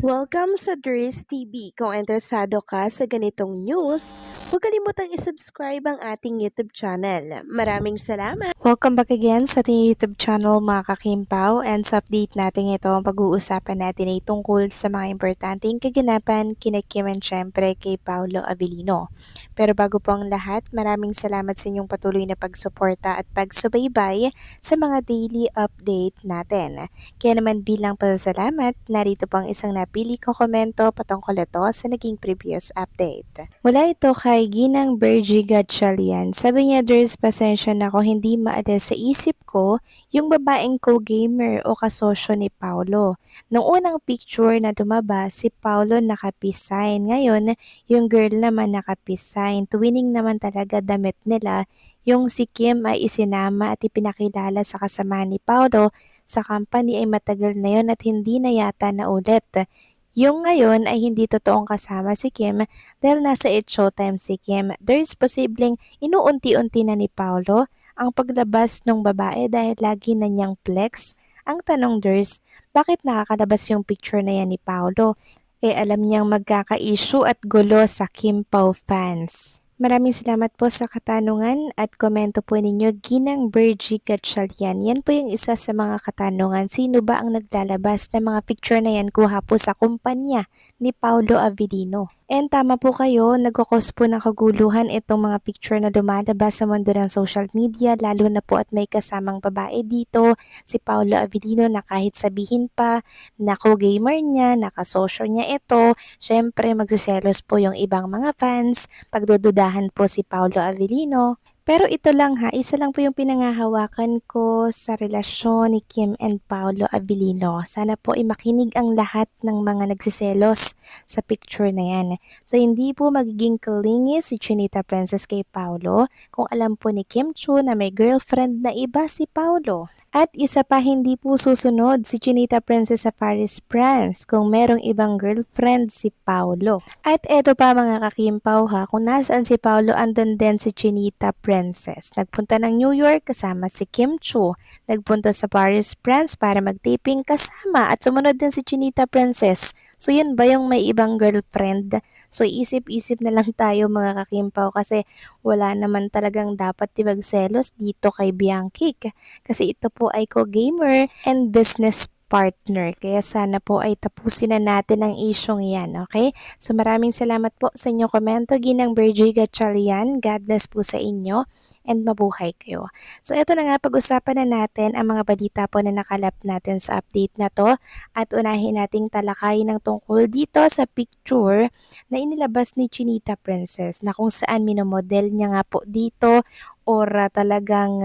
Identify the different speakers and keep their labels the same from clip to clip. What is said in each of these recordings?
Speaker 1: Welcome sa Dries TV. Kung interesado ka sa ganitong news, huwag kalimutang isubscribe ang ating YouTube channel. Maraming salamat! Welcome back again sa ating YouTube channel mga kakimpaw, and sa update natin ito, pag-uusapan natin ay tungkol sa mga importanteng kaganapan kina Kim and syempre kay Paolo Avellino. Pero bago po ang lahat, maraming salamat sa inyong patuloy na pagsuporta at pagsubaybay sa mga daily update natin. Kaya naman bilang pasasalamat, narito pang isang napili kong komento patungkol ito sa naging previous update. Mula ito kay Ginang Bergie Gatchalian. Sabi niya, "There's pasensya na ako hindi maalis sa isip ko yung babaeng co-gamer o kasosyo ni Paolo. Nung unang picture na lumabas, si Paolo naka-peace sign. Ngayon, yung girl naman naka-peace sign. Twinning naman talaga damit nila. Yung si Kim ay isinama at ipinakilala sa kasama ni Paolo sa company ay matagal na yon at hindi na yata naulit. Yung ngayon ay hindi totoong kasama si Kim dahil nasa It Showtime si Kim. There's posibleng inuunti-unti na ni Paolo ang paglabas ng babae dahil lagi na niyang flex. Ang tanong there's, bakit nakakalabas yung picture na yan ni Paolo? Alam niyang magkaka-issue at gulo sa Kim Pao fans. Maraming salamat po sa katanungan at komento po ninyo, Ginang Bergie Gatchalian. Yan po yung isa sa mga katanungan. Sino ba ang naglalabas ng mga picture na yan kuha po sa kumpanya ni Paolo Avellino? And tama po kayo, nagkakos po ng kaguluhan itong mga picture na lumalabas sa mundo ng social media, lalo na po at may kasamang babae dito, si Paolo Avellino, na kahit sabihin pa na co-gamer niya, nakasosyo niya ito, syempre magsiselos po yung ibang mga fans, pagdududahan po si Paolo Avellino. Pero ito lang ha, isa lang po yung pinangahawakan ko sa relasyon ni Kim and Paolo Avellino. Sana po ay makinig ang lahat ng mga nagsiselos sa picture na yan. So hindi po magiging clingy si Chinita Princess kay Paolo kung alam po ni Kim Chu na may girlfriend na iba si Paolo. At isa pa, hindi po susunod si Chinita Princess sa Paris, France kung merong ibang girlfriend si Paolo. At eto pa mga kakimpaw ha, kung nasaan si Paolo, andun din si Chinita Princess. Nagpunta ng New York kasama si Kim Chu. Nagpunta sa Paris, France para mag-taping kasama at sumunod din si Chinita Princess. So yun ba yung may ibang girlfriend? So isip-isip na lang tayo mga kakimpaw kasi wala naman talagang dapat ibagselos dito kay Bianchi. Kasi ito po ay co-gamer and business partner. Kaya sana po ay tapusin na natin ang isyong yan, okay? So maraming salamat po sa inyong komento, Ginang Bergie Gatchalian. God bless po sa inyo and mabuhay kayo. So ito na nga, pag-usapan na natin ang mga balita po na nakalap natin sa update na to at unahin nating talakayin ng tungkol dito sa picture na inilabas ni Chinita Princess na kung saan minomodel niya nga po dito or talagang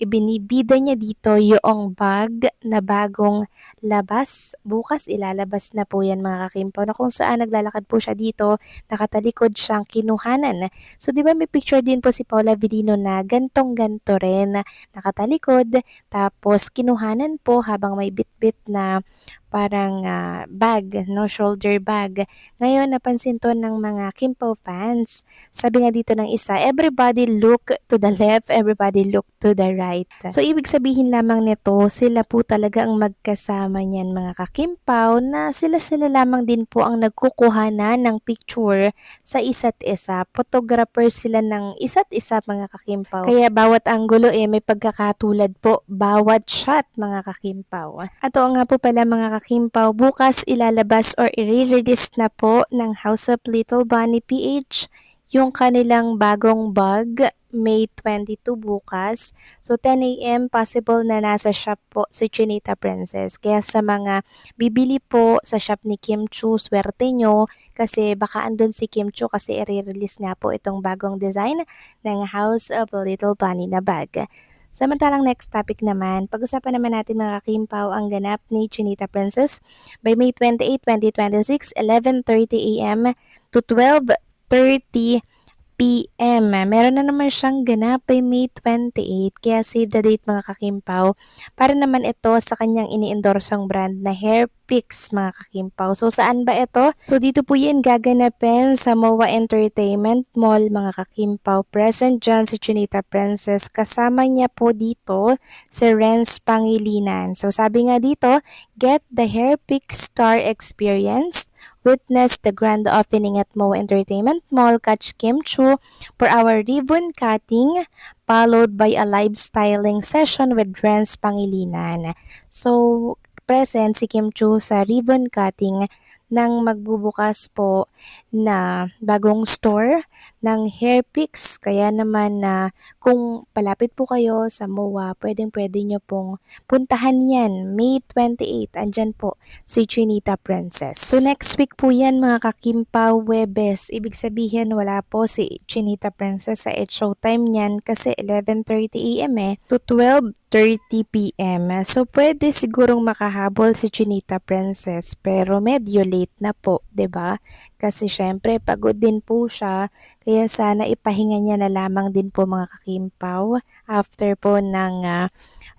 Speaker 1: ibinibida niya dito yung bag na bagong labas. Bukas ilalabas na po yan mga kakimpaw, na kung saan naglalakad po siya dito, nakatalikod siyang kinuhanan. So di ba may picture din po si Paula Avellino na gantong-ganto rin, nakatalikod, tapos kinuhanan po habang may bit-bit na parang bag, no, shoulder bag. Ngayon, napansin to ng mga Kimpo fans. Sabi nga dito ng isa, everybody look to the left, everybody look to the right. So, ibig sabihin lamang nito, sila po talaga ang magkasama niyan mga kakimpaw, na sila-sila lamang din po ang nagkukuhanan ng picture sa isa't isa. Photographer sila ng isa't isa mga kakimpaw. Kaya bawat anggulo may pagkakatulad po, bawat shot mga kakimpaw. At oo nga po pala mga kakimpaw, bukas ilalabas or i-release na po ng House of Little Bunny PH yung kanilang bagong bag, May 22 bukas. So 10 AM possible na nasa shop po si Chinita Princess. Kaya sa mga bibili po sa shop ni Kim Chu, swerte nyo kasi baka andun si Kim Chu kasi i-release nga po itong bagong design ng House of Little Bunny na bag. Samantalang next topic naman, pag-usapan naman natin mga kakimpaw ang ganap ni Chinita Princess by May 28, 2026, 11:30 AM to 12:30 PM. Meron na naman siyang ganap by May 28, kaya save the date mga kakimpaw. Para naman ito sa kanyang ini-endorsong brand na Hairpix mga kakimpaw. So saan ba ito? So dito po yan gaganapin sa MOA Entertainment Mall mga kakimpaw. Present dyan si Chinita Princess. Kasama niya po dito si Renz Pangilinan. So sabi nga dito, get the Hairpix Star Experience. Witness the grand opening at MOA Entertainment Mall, catch Kim Chu for our ribbon cutting, followed by a live styling session with Renz Pangilinan. So, present si Kim Chu sa ribbon cutting nang magbubukas po na bagong store ng Hairpix. Kaya naman na kung palapit po kayo sa MOA, pwedeng-pwede nyo pong puntahan yan. May 28, andyan po si Chinita Princess. So next week po yan mga kakimpaw, Webes. Ibig sabihin wala po si Chinita Princess sa It's Showtime niyan kasi 11:30 AM to 12:30 PM. So pwede sigurong makahabol si Chinita Princess pero medyo late na po, 'di ba? Kasi syempre pagod din po siya kaya sana ipahinga niya na lamang din po mga kakimpaw after po ng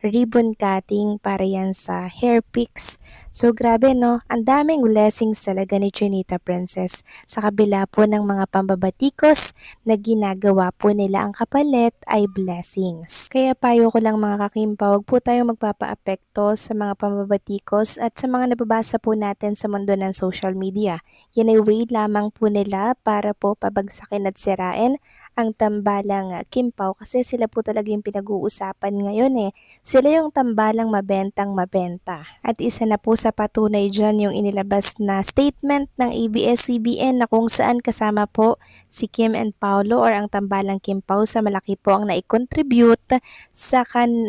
Speaker 1: ribbon cutting para yan sa Hairpix. So grabe no, ang daming blessings talaga ni Chinita Princess sa kabila po ng mga pambabatikos na ginagawa po nila, ang kapalit ay blessings. Kaya payo ko lang mga kakimpaw, huwag po tayong magpapaapekto sa mga pambabatikos at sa mga nababasa po natin sa mundo ng social media. Yan ay way lamang po nila para po pabagsakin at sirain ang tambalang Kimpaw kasi sila po talaga yung pinag-uusapan ngayon eh. Sila yung tambalang mabentang mabenta. At isa na po sa patunay dyan yung inilabas na statement ng ABS-CBN na kung saan kasama po si Kim and Paolo or ang tambalang Kimpaw sa malaki po ang nai-contribute sa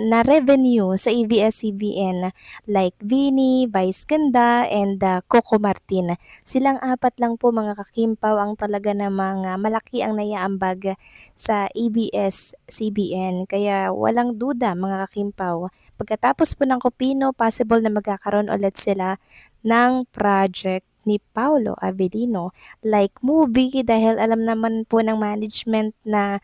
Speaker 1: na revenue sa ABS-CBN like Vinny, Vice Ganda, and Coco Martin. Silang apat lang po mga kakimpaw ang talaga namang malaki ang naiaambag sa ABS-CBN. Kaya walang duda mga kakimpaw. Pagkatapos po ng Copino, possible na magkakaroon ulit sila ng project ni Paolo Avellino like movie dahil alam naman po ng management na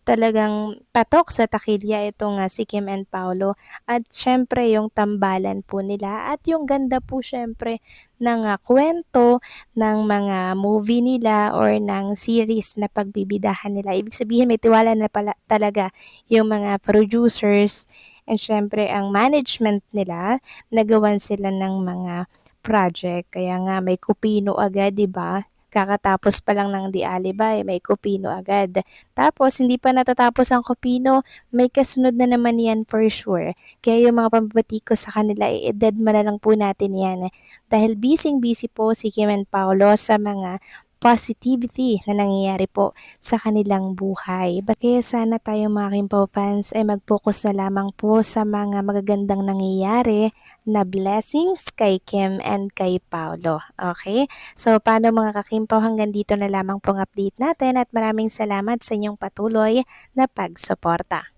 Speaker 1: talagang patok sa takilya itong si Kim and Paolo at syempre yung tambalan po nila at yung ganda po syempre ng kwento ng mga movie nila or ng series na pagbibidahan nila. Ibig sabihin may tiwala na pala talaga yung mga producers and syempre ang management nila nagawan sila ng mga project. Kaya nga may kupino agad, 'di ba? Kakatapos pa lang ng Di Alibay, may Kupino agad. Tapos, hindi pa natatapos ang Kupino, may kasunod na naman yan for sure. Kaya yung mga pambabatiko sa kanila, i-dead na lang po natin yan. Dahil busy po si Kim and Paolo sa mga positivity na nangyayari po sa kanilang buhay. Kaya sana tayo mga Kimpaw fans ay mag-focus na lamang po sa mga magagandang nangyayari na blessings kay Kim and kay Paolo. Okay? So, paano mga kakimpaw, hanggang dito na lamang pong update natin at maraming salamat sa inyong patuloy na pagsuporta.